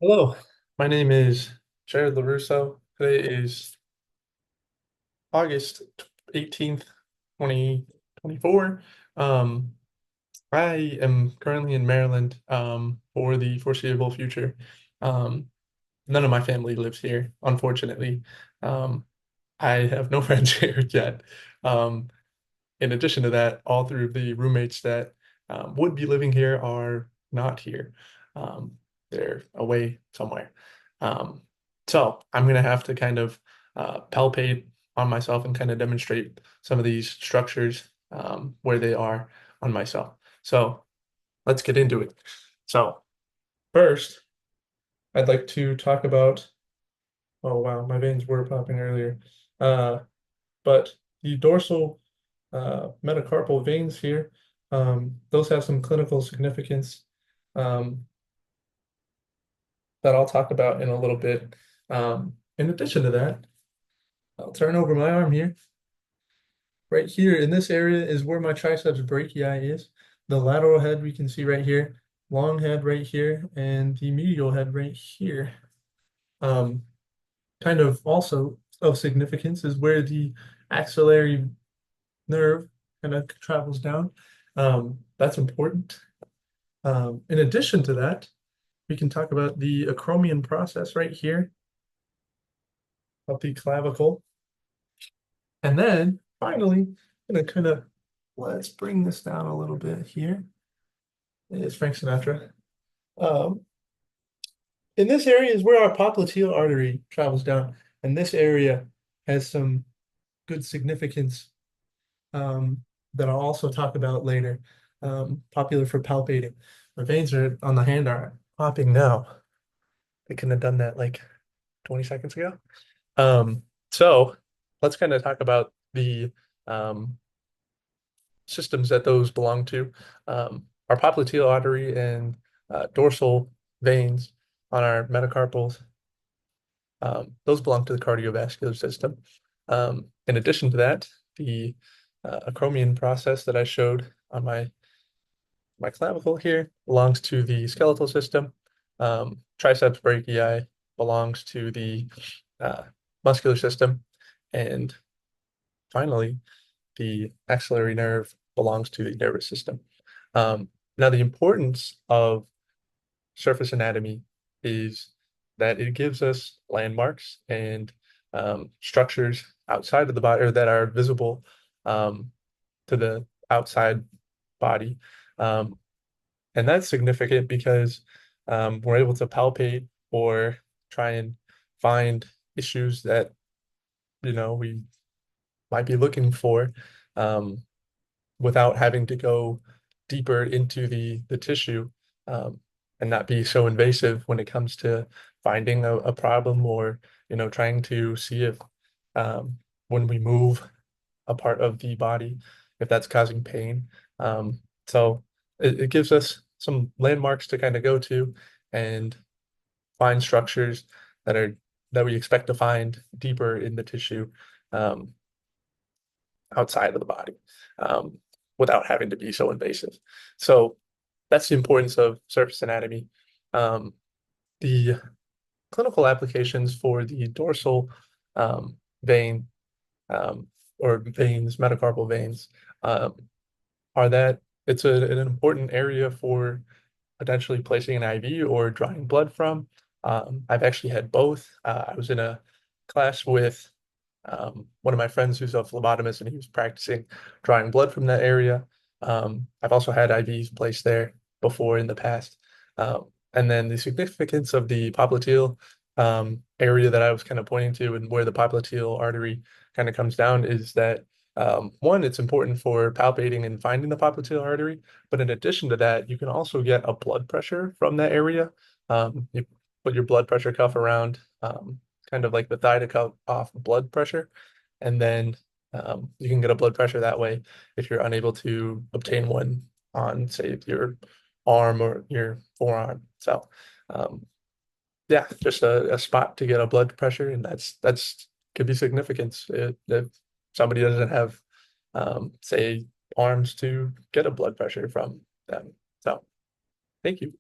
Hello, my name is Jared LaRusso. Today is August 18th, 2024. Um, I am currently in Maryland for the foreseeable future. Um, None of my family lives here, unfortunately. Um, I have no friends here yet. Um, in addition to that, all three of the roommates that would be living here are not here. Um, they're away somewhere. Um, so I'm going to have to kind of palpate on myself and kind of demonstrate some of these structures where they are on myself. So let's get into it. So first, I'd like to talk about, oh wow, my veins were popping earlier. Uh, but the dorsal metacarpal veins here, those have some clinical significance um, that I'll talk about in a little bit. In addition to that, I'll turn over my arm here. Right here in this area is where my triceps brachii is. The lateral head we can see right here, long head right here, and the medial head right here. Um, Kind of also of significance is where the axillary nerve kind of travels down. That's important. In addition to that, we can talk about the acromion process right here of the clavicle. And then finally, I'm gonna kind of let's bring this down a little bit here. It's Frank Sinatra. Um, in this area is where our popliteal artery travels down, and this area has some good significance that I'll also talk about later. Popular for palpating. My veins are on the hand are popping now. I couldn't have done that like 20 seconds ago. So let's kind of talk about the um, systems that those belong to. Our popliteal artery and dorsal veins on our metacarpals, those belong to the cardiovascular system. In addition to that, the acromion process that I showed on my clavicle here belongs to the skeletal system. Triceps brachii belongs to the uh, muscular system. And finally, the axillary nerve belongs to the nervous system. Um, Now, the importance of surface anatomy is that it gives us landmarks and structures outside of the body or that are visible um, to the outside body. Um, and that's significant because we're able to palpate or try and find issues that, we might be looking for um, without having to go deeper into the tissue um, and not be so invasive when it comes to finding a problem or, trying to see if when we move a part of the body, if that's causing pain. So it gives us some landmarks to kind of go to and find structures that are that we expect to find deeper in the tissue um, outside of the body um, without having to be so invasive. So that's the importance of surface anatomy. Um, the clinical applications for the dorsal vein um, or veins, metacarpal veins, um, are that it's an important area for potentially placing an IV or drawing blood from. I've actually had both. I was in a class with one of my friends who's a phlebotomist and he was practicing drawing blood from that area. I've also had IVs placed there before in the past. And then the significance of the popliteal area that I was kind of pointing to and where the popliteal artery kind of comes down is that one, it's important for palpating and finding the popliteal artery, but in addition to that, you can also get a blood pressure from that area. You put your blood pressure cuff around kind of like the thigh to cut off blood pressure. And then you can get a blood pressure that way if you're unable to obtain one on, say, your arm or your forearm. So, um, yeah, just a spot to get a blood pressure, and that's could be significant if somebody doesn't have, say, arms to get a blood pressure from them. So, thank you.